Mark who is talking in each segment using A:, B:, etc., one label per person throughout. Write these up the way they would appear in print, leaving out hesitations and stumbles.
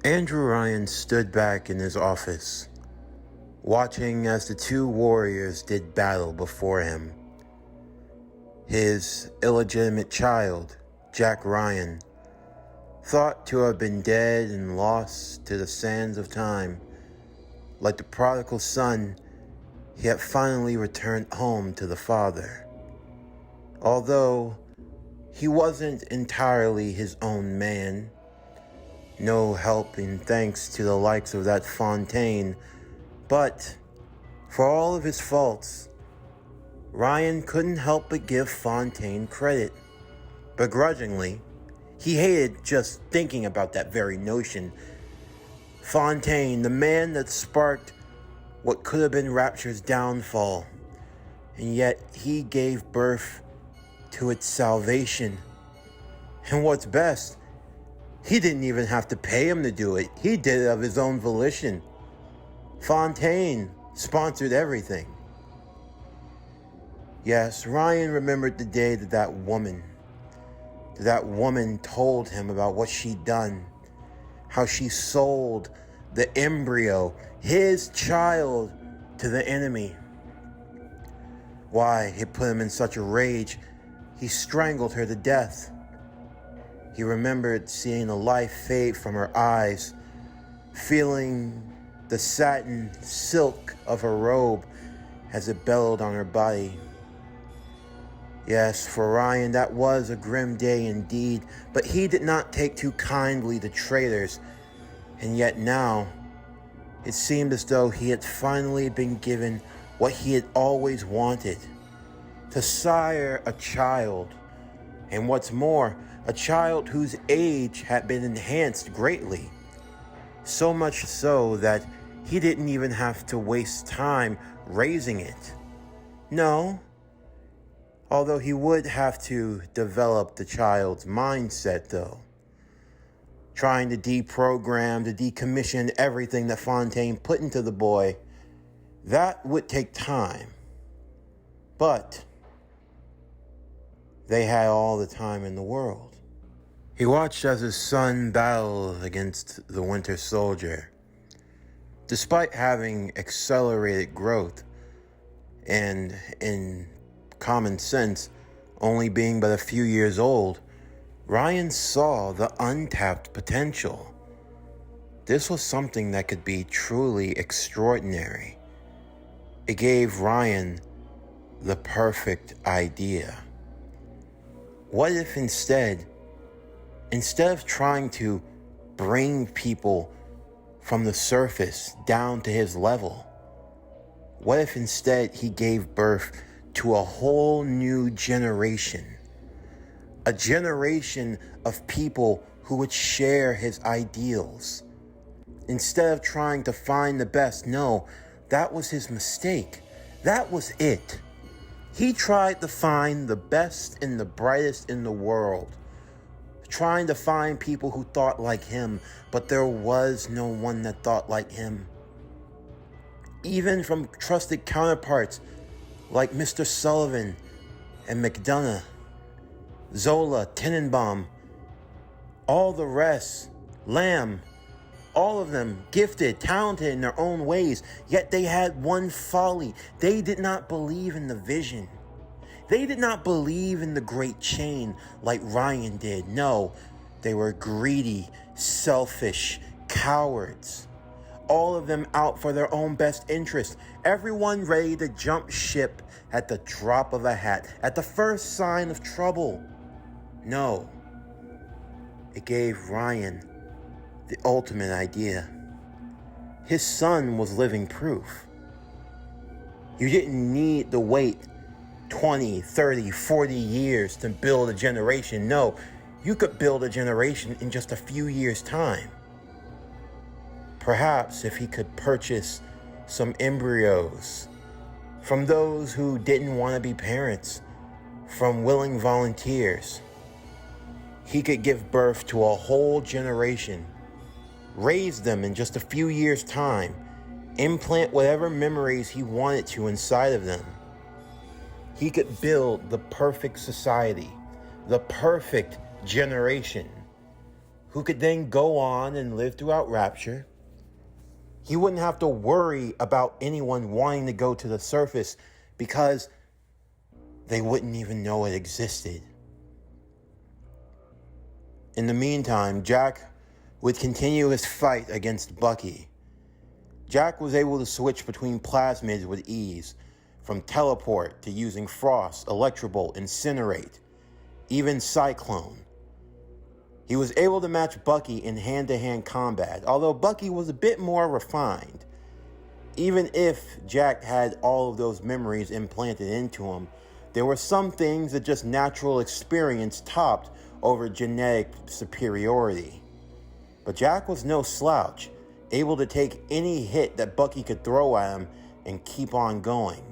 A: Andrew Ryan stood back in his office, watching as the two warriors did battle before him. His illegitimate child, Jack Ryan, thought to have been dead and lost to the sands of time. Like the prodigal son, he had finally returned home to the father. Although he wasn't entirely his own man, no helping thanks to the likes of that Fontaine, but for all of his faults, Ryan couldn't help but give Fontaine credit. Begrudgingly, he hated just thinking about that very notion. Fontaine, the man that sparked what could have been Rapture's downfall, and yet he gave birth to its salvation. And what's best, he didn't even have to pay him to do it. He did it of his own volition. Fontaine sponsored everything. Yes, Ryan remembered the day that that woman told him about what she'd done. How she sold the embryo, his child, to the enemy. Why, it put him in such a rage, he strangled her to death. He remembered seeing the life fade from her eyes, feeling the satin silk of her robe as it bellowed on her body. Yes, for Ryan, that was a grim day indeed, but he did not take too kindly to traitors, and yet now, it seemed as though he had finally been given what he had always wanted, to sire a child, and what's more, a child whose age had been enhanced greatly, so much so that he didn't even have to waste time raising it. No, although he would have to develop the child's mindset though. Trying to deprogram, to decommission everything that Fontaine put into the boy, that would take time. But they had all the time in the world. He watched as his son battled against the Winter Soldier. Despite having accelerated growth and, in common sense, only being but a few years old, Ryan saw the untapped potential. This was something that could be truly extraordinary. It gave Ryan the perfect idea. What if instead of trying to bring people from the surface down to his level, what if instead he gave birth to a whole new generation? A generation of people who would share his ideals. Instead of trying to find the best, no, that was his mistake. That was it. He tried to find the best and the brightest in the world, trying to find people who thought like him, but there was no one that thought like him. Even from trusted counterparts like Mr. Sullivan and McDonough, Zola, Tenenbaum, all the rest, Lamb, all of them gifted, talented in their own ways, yet they had one folly. They did not believe in the vision. They did not believe in the great chain like Ryan did. No, they were greedy, selfish, cowards. All of them out for their own best interest. Everyone ready to jump ship at the drop of a hat, at the first sign of trouble. No, it gave Ryan the ultimate idea. His son was living proof. You didn't need to wait 20, 30, 40 years to build a generation. No, you could build a generation in just a few years' time. Perhaps if he could purchase some embryos from those who didn't want to be parents, from willing volunteers, he could give birth to a whole generation, raise them in just a few years' time, implant whatever memories he wanted to inside of them. He could build the perfect society, the perfect generation, who could then go on and live throughout Rapture. He wouldn't have to worry about anyone wanting to go to the surface because they wouldn't even know it existed. In the meantime, Jack would continue his fight against Bucky. Jack was able to switch between plasmids with ease, from teleport to using frost, electrobolt, incinerate, even cyclone. He was able to match Bucky in hand-to-hand combat, although Bucky was a bit more refined. Even if Jack had all of those memories implanted into him, there were some things that just natural experience topped over genetic superiority. But Jack was no slouch, able to take any hit that Bucky could throw at him and keep on going.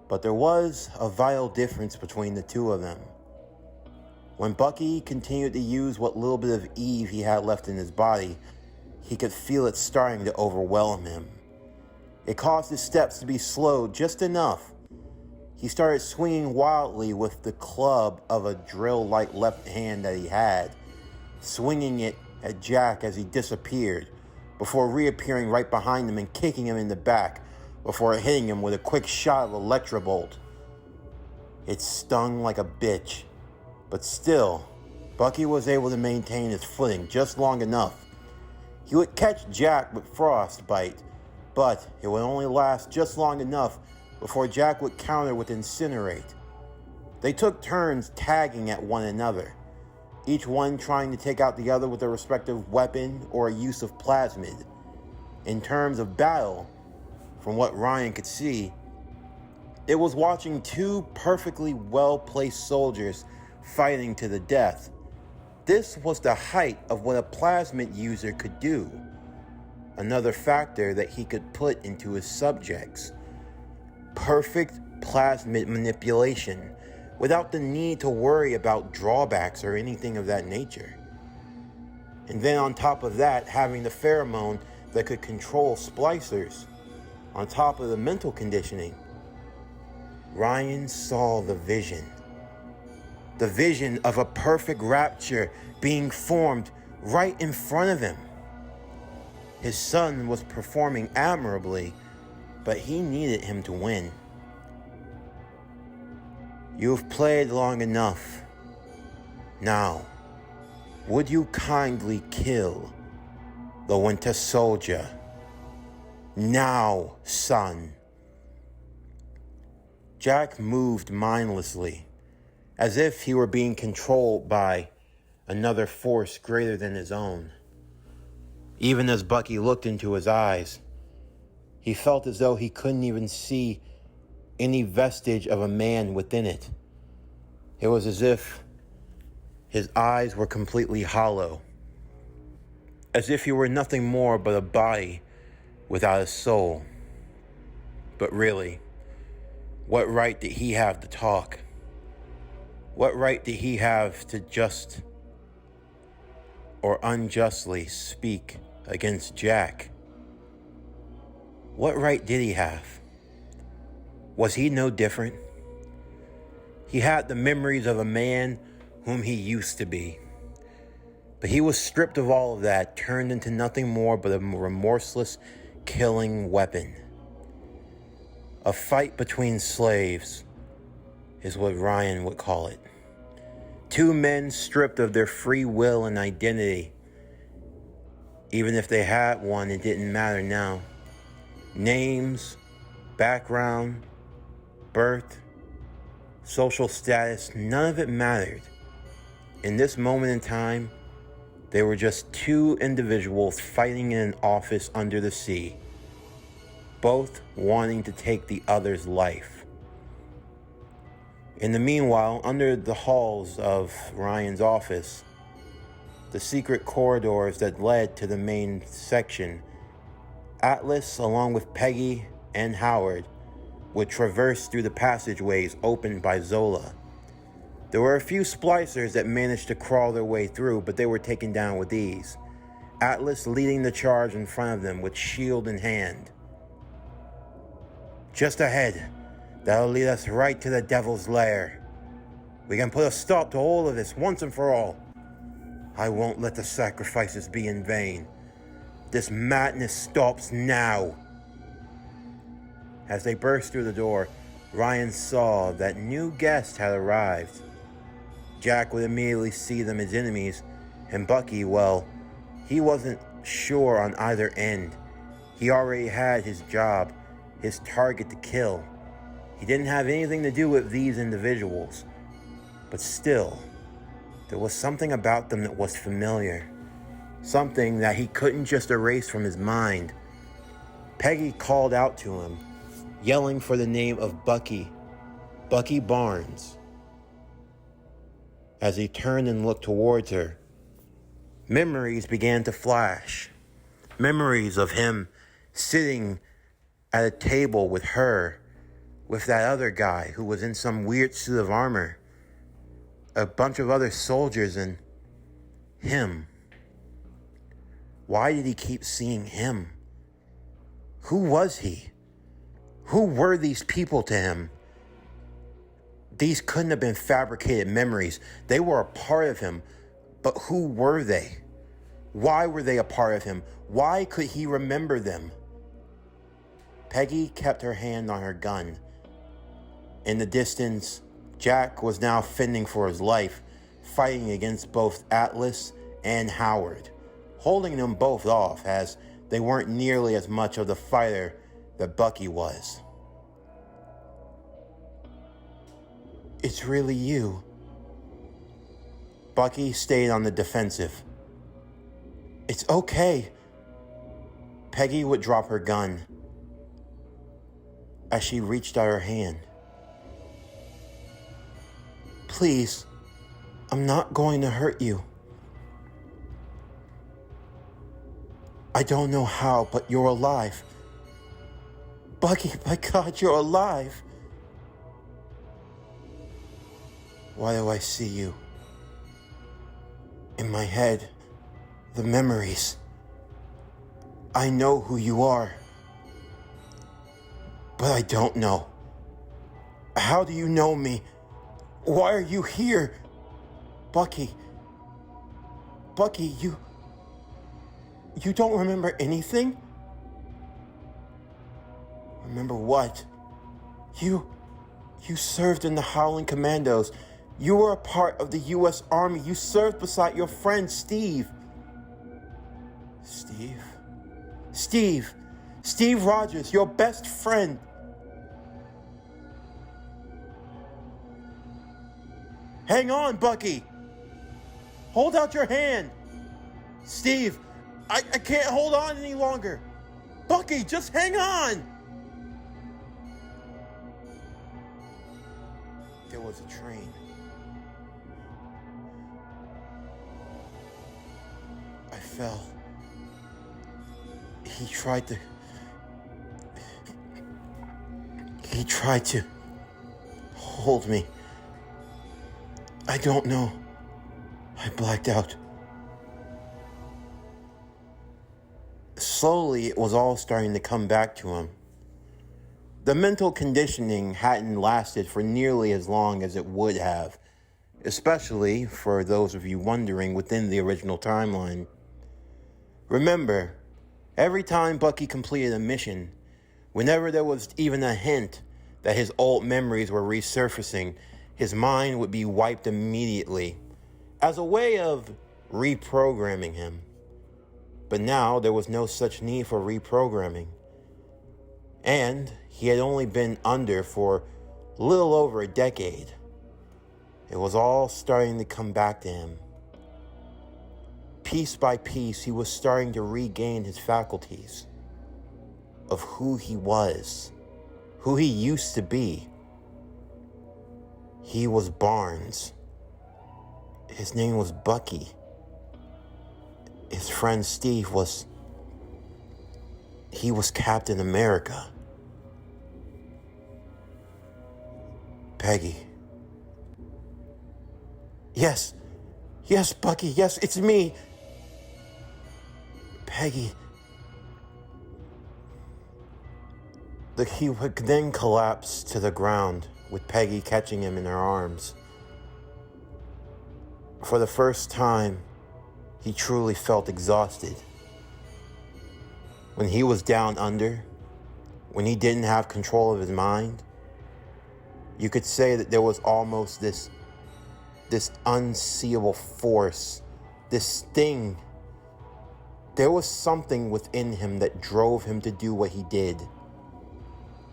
A: But there was a vital difference between the two of them. When Bucky continued to use what little bit of Eve he had left in his body, he could feel it starting to overwhelm him. It caused his steps to be slowed just enough. He started swinging wildly with the club of a drill-like left hand that he had, swinging it at Jack as he disappeared, before reappearing right behind him and kicking him in the back, before hitting him with a quick shot of electrobolt. It stung like a bitch, but still, Bucky was able to maintain his footing just long enough. He would catch Jack with frostbite, but it would only last just long enough before Jack would counter with incinerate. They took turns tagging at one another, each one trying to take out the other with a respective weapon or a use of plasmid. In terms of battle, from what Ryan could see, it was watching two perfectly well-placed soldiers fighting to the death. This was the height of what a plasmid user could do, another factor that he could put into his subjects. Perfect plasmid manipulation without the need to worry about drawbacks or anything of that nature. And then on top of that, having the pheromone that could control splicers, on top of the mental conditioning. Ryan saw the vision. The vision of a perfect rapture being formed right in front of him. His son was performing admirably, but he needed him to win. You've played long enough. Now, would you kindly kill the Winter Soldier? Now, son. Jack moved mindlessly, as if he were being controlled by another force greater than his own. Even as Bucky looked into his eyes, he felt as though he couldn't even see any vestige of a man within it. It was as if his eyes were completely hollow, as if he were nothing more but a body without a soul. But really, what right did he have to talk? What right did he have to just or unjustly speak against Jack? What right did he have? Was he no different? He had the memories of a man whom he used to be. But he was stripped of all of that, turned into nothing more but a remorseless killing weapon. A fight between slaves is what Ryan would call it. Two men stripped of their free will and identity. Even if they had one, it didn't matter now. Names, background, birth, social status, none of it mattered. In this moment in time, they were just two individuals fighting in an office under the sea, both wanting to take the other's life. In the meanwhile, under the halls of Ryan's office, the secret corridors that led to the main section, Atlas, along with Peggy and Howard, would traverse through the passageways opened by Zola. There were a few splicers that managed to crawl their way through, but they were taken down with ease, Atlas leading the charge in front of them with shield in hand. Just ahead, that'll lead us right to the Devil's Lair. We can put a stop to all of this once and for all. I won't let the sacrifices be in vain. This madness stops now. As they burst through the door, Ryan saw that new guests had arrived. Jack would immediately see them as enemies, and Bucky, well, he wasn't sure on either end. He already had his job, his target to kill. He didn't have anything to do with these individuals, but still, there was something about them that was familiar. Something that he couldn't just erase from his mind. Peggy called out to him, yelling for the name of Bucky Barnes. As he turned and looked towards her, memories began to flash. Memories of him sitting at a table with her, with that other guy who was in some weird suit of armor, a bunch of other soldiers, and him. Why did he keep seeing him? Who was he? Who were these people to him? These couldn't have been fabricated memories. They were a part of him, but who were they? Why were they a part of him? Why could he remember them? Peggy kept her hand on her gun. In the distance, Jack was now fending for his life, fighting against both Atlas and Howard, holding them both off as they weren't nearly as much of the fighter that Bucky was. It's really you. Bucky stayed on the defensive. It's okay. Peggy would drop her gun as she reached out her hand. Please, I'm not going to hurt you. I don't know how, but you're alive. Bucky, my God, you're alive. Why do I see you? In my head, the memories. I know who you are. But I don't know. How do you know me? Why are you here? Bucky, you don't remember anything? Remember what? You served in the Howling Commandos. You were a part of the U.S. Army. You served beside your friend, Steve. Steve Rogers, your best friend. Hang on, Bucky. Hold out your hand. Steve, I can't hold on any longer. Bucky, just hang on. There was a train. I fell. He tried to hold me. I don't know. I blacked out. Slowly, it was all starting to come back to him. The mental conditioning hadn't lasted for nearly as long as it would have, especially for those of you wondering within the original timeline. Remember, every time Bucky completed a mission, whenever there was even a hint that his old memories were resurfacing, his mind would be wiped immediately, as a way of reprogramming him. But now there was no such need for reprogramming. And he had only been under for a little over a decade. It was all starting to come back to him. Piece by piece, he was starting to regain his faculties of who he was, who he used to be. He was Barnes. His name was Bucky. His friend Steve was Captain America. Peggy. Yes, Bucky, yes, it's me. Peggy. He would then collapse to the ground with Peggy catching him in her arms. For the first time, he truly felt exhausted. When he was down under, when he didn't have control of his mind, you could say that there was almost this unseeable force, this thing. There was something within him that drove him to do what he did.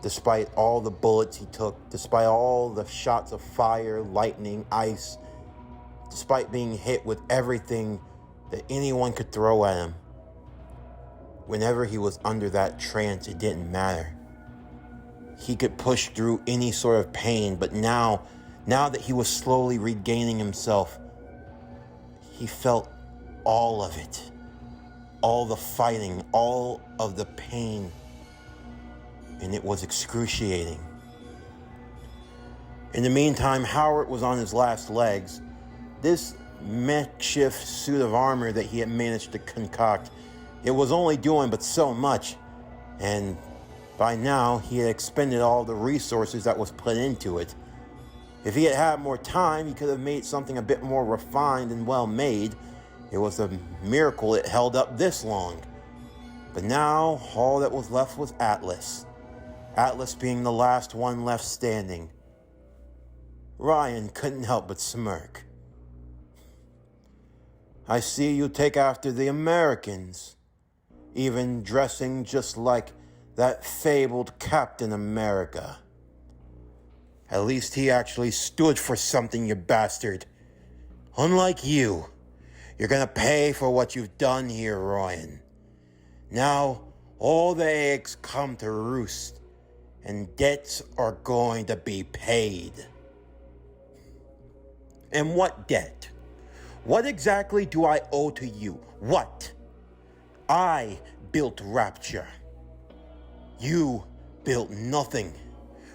A: Despite all the bullets he took, despite all the shots of fire, lightning, ice, despite being hit with everything that anyone could throw at him, whenever he was under that trance, it didn't matter. He could push through any sort of pain, but now that he was slowly regaining himself, he felt all of it. All the fighting, all of the pain, and it was excruciating. In the meantime, Howard was on his last legs. This makeshift suit of armor that he had managed to concoct, it was only doing but so much, and by now he had expended all the resources that was put into it. If he had had more time, he could have made something a bit more refined and well made. It was a miracle it held up this long. But now all that was left was Atlas. Atlas being the last one left standing. Ryan couldn't help but smirk. I see you take after the Americans, even dressing just like that fabled Captain America. At least he actually stood for something, you bastard. Unlike you, you're gonna pay for what you've done here, Ryan. Now, all the eggs come to roost, and debts are going to be paid. And what debt? What exactly do I owe to you? What? I built Rapture. You built nothing.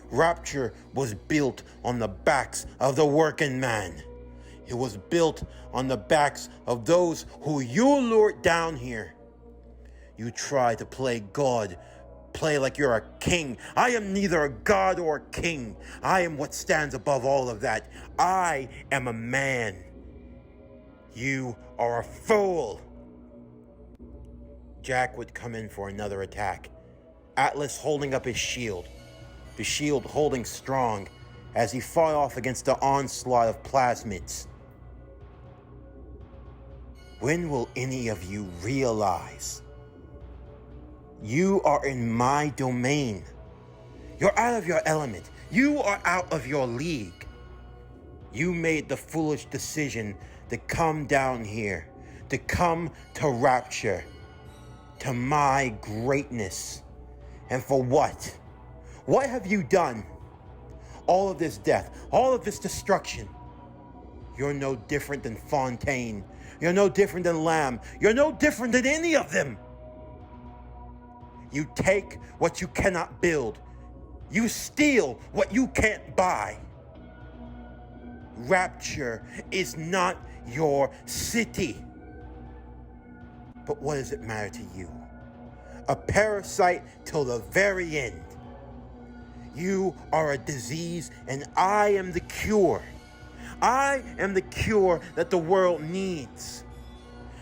A: Rapture was built on the backs of the working man. It was built on the backs of those who you lured down here. You try to play God, play like you're a king. I am neither a god or a king. I am what stands above all of that. I am a man. You are a fool. Jack would come in for another attack. Atlas holding up his shield, the shield holding strong as he fought off against the onslaught of plasmids. When will any of you realize you are in my domain? You're out of your element. You are out of your league. You made the foolish decision to come down here, to come to Rapture, to my greatness. And for what? What have you done? All of this death, all of this destruction. You're no different than Fontaine. You're no different than Lamb. You're no different than any of them. You take what you cannot build. You steal what you can't buy. Rapture is not your city. But what does it matter to you? A parasite till the very end. You are a disease and I am the cure. I am the cure that the world needs.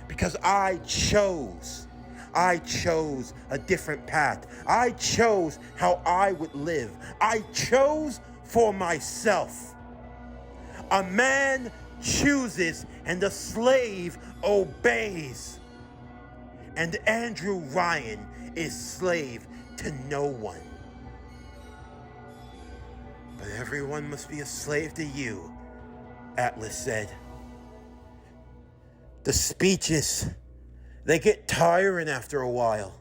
A: Because I chose a different path. I chose how I would live. I chose for myself. A man chooses and the slave obeys. And Andrew Ryan is slave to no one. But everyone must be a slave to you, Atlas said. The speeches, they get tiring after a while.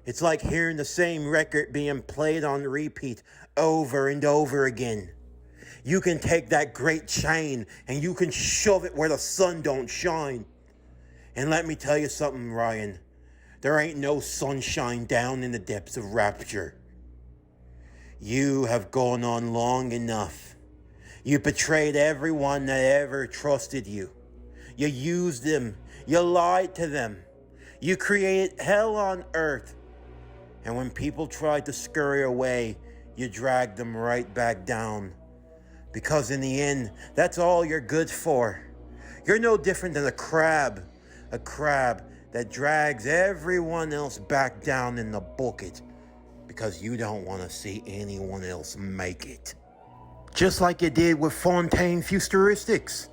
A: It's like hearing the same record being played on repeat over and over again. You can take that great chain and you can shove it where the sun don't shine. And let me tell you something, Ryan. There ain't no sunshine down in the depths of Rapture. You have gone on long enough. You betrayed everyone that ever trusted you. You used them. You lied to them. You created hell on earth. And when people tried to scurry away, you dragged them right back down. Because in the end, that's all you're good for. You're no different than a crab. a crab that drags everyone else back down in the bucket because you don't want to see anyone else make it. Just like you did with Fontaine Fusteristics.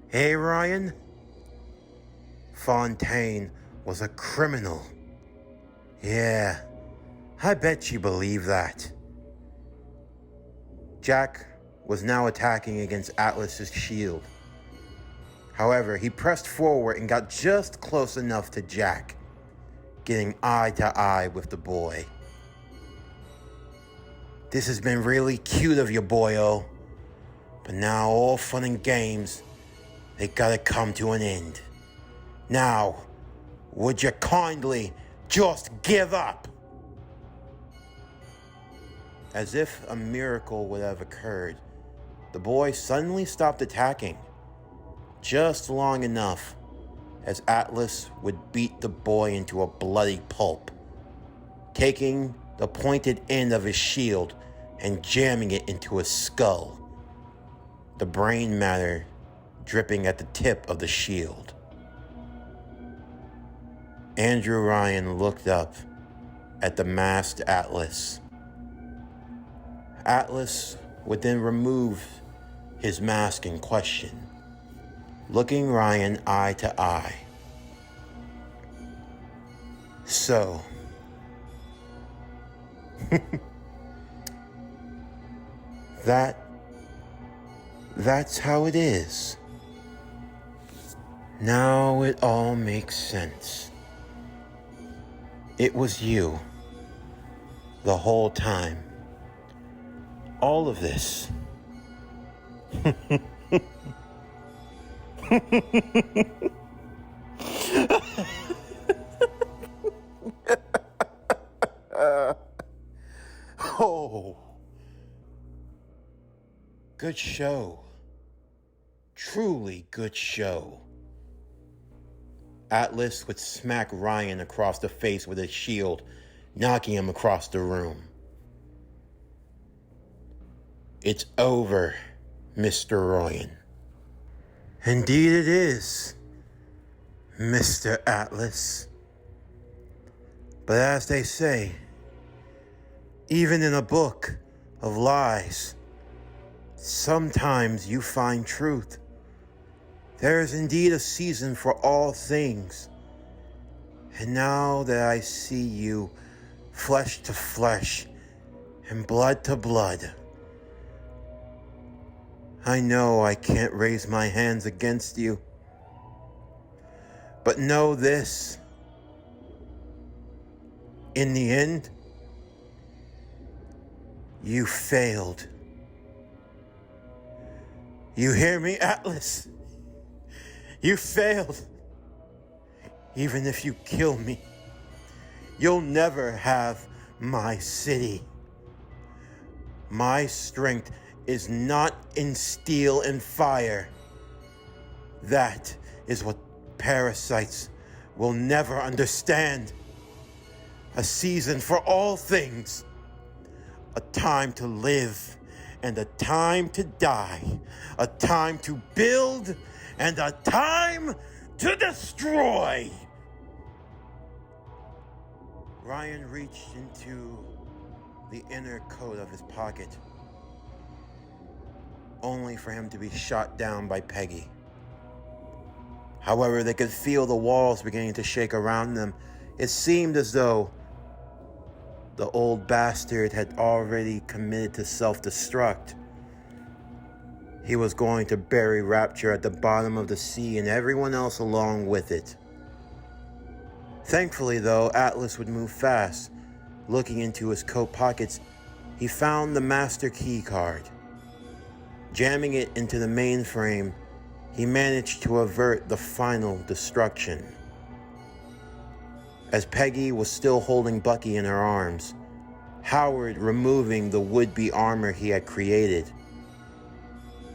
A: Hey, Ryan? Fontaine was a criminal. Yeah, I bet you believe that. Jack was now attacking against Atlas's shield. However, he pressed forward and got just close enough to Jack, getting eye to eye with the boy. This has been really cute of you, boyo. But now all fun and games, they gotta come to an end. Now, would you kindly just give up? As if a miracle would have occurred, the boy suddenly stopped attacking, just long enough as Atlas would beat the boy into a bloody pulp, taking the pointed end of his shield and jamming it into his skull, the brain matter dripping at the tip of the shield. Andrew Ryan looked up at the masked Atlas. Atlas would then remove his mask in question, looking Ryan eye to eye. So, that's how it is. Now it all makes sense. It was you the whole time. All of this. Oh, good show. Truly good show. Atlas would smack Ryan across the face with his shield, knocking him across the room. It's over, Mr. Ryan. Indeed it is, Mr. Atlas. But as they say, even in a book of lies, sometimes you find truth. There is indeed a season for all things. And now that I see you flesh to flesh and blood to blood, I know I can't raise my hands against you. But know this. In the end, you failed. You hear me, Atlas? You failed. Even if you kill me, you'll never have my city. My strength is not in steel and fire. That is what parasites will never understand. A season for all things. A time to live and a time to die. A time to build and a time to destroy. Ryan reached into the inner coat of his pocket, only for him to be shot down by Peggy. However, they could feel the walls beginning to shake around them. It seemed as though the old bastard had already committed to self-destruct. He was going to bury Rapture at the bottom of the sea and everyone else along with it. Thankfully, though, Atlas would move fast. Looking into his coat pockets, he found the master key card. Jamming it into the mainframe, he managed to avert the final destruction. As Peggy was still holding Bucky in her arms, Howard removing the would-be armor he had created,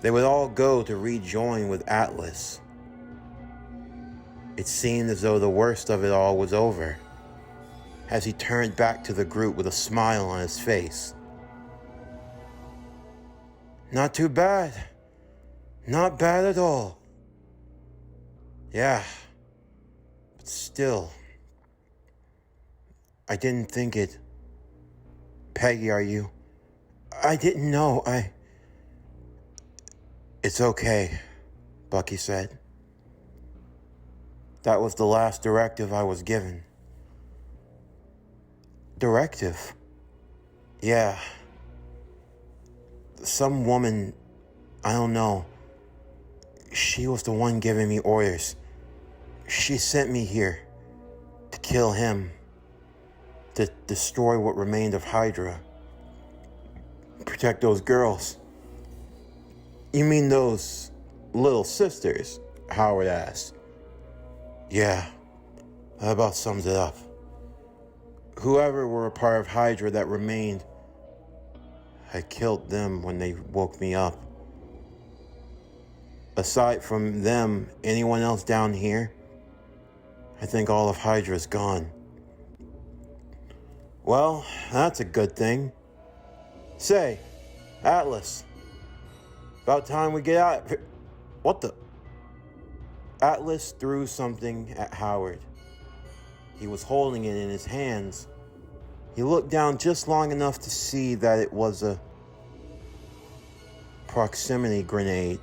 A: they would all go to rejoin with Atlas. It seemed as though the worst of it all was over, as he turned back to the group with a smile on his face. Not too bad. Not bad at all. Yeah, but still, I didn't think it. Peggy, are you? I didn't know. It's okay, Bucky said. That was the last directive I was given. Directive? Yeah. Some woman, I don't know. She was the one giving me orders. She sent me here to kill him, to destroy what remained of Hydra, protect those girls. You mean those little sisters? Howard asked. Yeah, that about sums it up. Whoever were a part of Hydra that remained, I killed them when they woke me up. Aside from them, anyone else down here? I think all of Hydra's gone. Well, that's a good thing. Say, Atlas, about time we get out of here. What the? Atlas threw something at Howard. He was holding it in his hands. He looked down just long enough to see that it was a proximity grenade.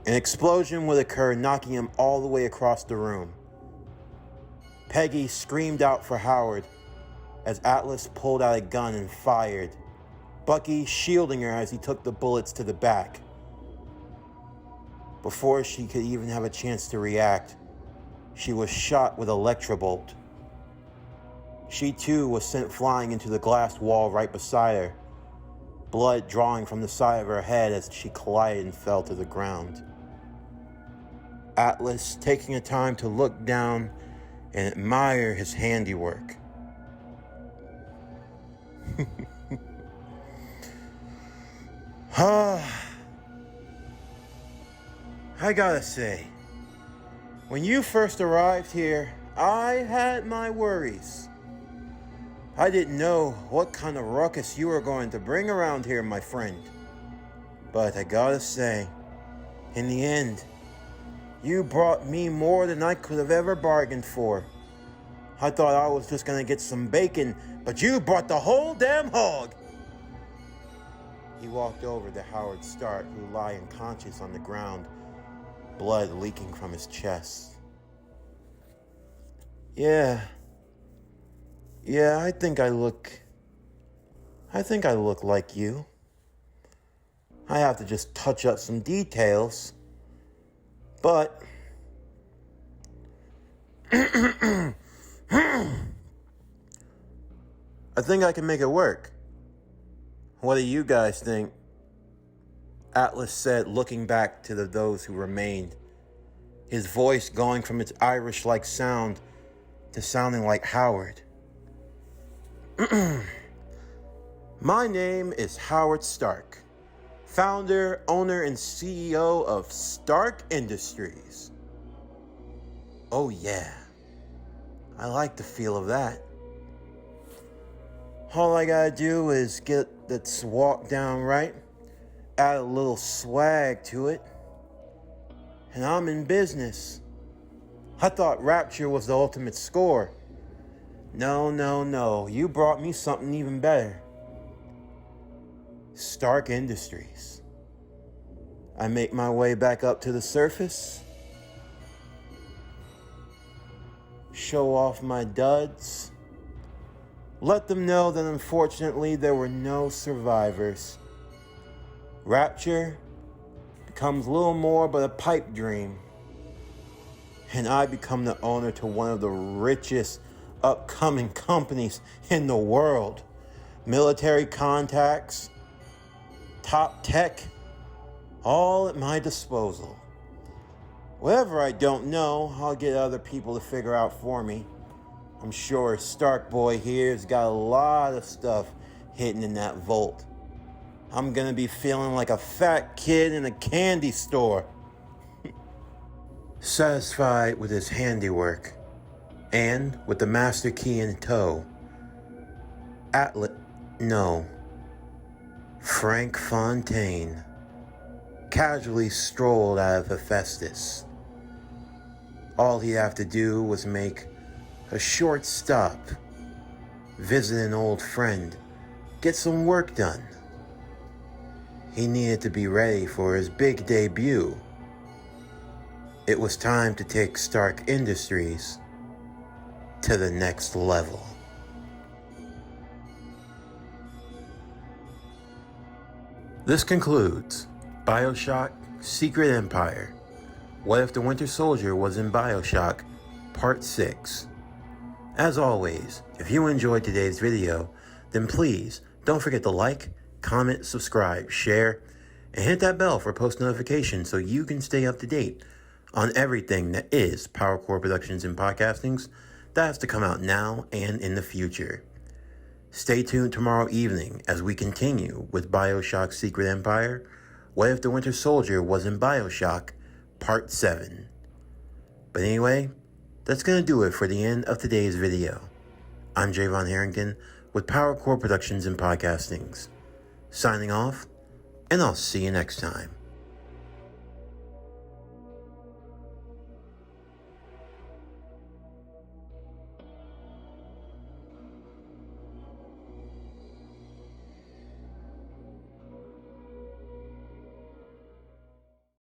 A: An explosion would occur, knocking him all the way across the room. Peggy screamed out for Howard as Atlas pulled out a gun and fired, Bucky shielding her as he took the bullets to the back. Before she could even have a chance to react, she was shot with Electrobolt. She too was sent flying into the glass wall right beside her, blood drawing from the side of her head as she collided and fell to the ground. Atlas taking a time to look down and admire his handiwork. I gotta say, when you first arrived here, I had my worries. I didn't know what kind of ruckus you were going to bring around here, my friend. But I gotta say, in the end, you brought me more than I could have ever bargained for. I thought I was just gonna get some bacon, but you brought the whole damn hog! He walked over to Howard Stark, who lay unconscious on the ground, blood leaking from his chest. Yeah, I think I look like you. I have to just touch up some details, but I think I can make it work. What do you guys think? Atlas said, looking back to those who remained, his voice going from its Irish-like sound to sounding like Howard. My name is Howard Stark, founder, owner, and CEO of Stark Industries. Oh yeah, I like the feel of that. All I gotta do is get this walk down right, add a little swag to it, and I'm in business. I thought Rapture was the ultimate score. No, you brought me something even better. Stark Industries. I make my way back up to the surface, show off my duds, let them know that unfortunately there were no survivors. Rapture becomes little more but a pipe dream, and I become the owner to one of the richest upcoming companies in the world. Military contacts, top tech, all at my disposal. Whatever I don't know, I'll get other people to figure out for me. I'm sure Stark Boy here's got a lot of stuff hidden in that vault. I'm gonna be feeling like a fat kid in a candy store. Satisfied with his handiwork, and with the master key in tow, Frank Fontaine casually strolled out of Hephaestus, All he'd have to do was make a short stop, visit an old friend, get some work done. He needed to be ready for his big debut. It was time to take Stark Industries to the next level. This concludes BioShock Secret Empire. What if the Winter Soldier was in BioShock Part 6? As always, if you enjoyed today's video, then please don't forget to like, comment, subscribe, share, and hit that bell for post notifications so you can stay up to date on everything that is PowerCore Productions and Podcastings that has to come out now and in the future. Stay tuned tomorrow evening as we continue with BioShock Secret Empire. What if the Winter Soldier was in BioShock Part 7? But anyway, that's going to do it for the end of today's video. I'm Javon Harrington with PowerCore Productions and Podcastings. Signing off, and I'll see you next time.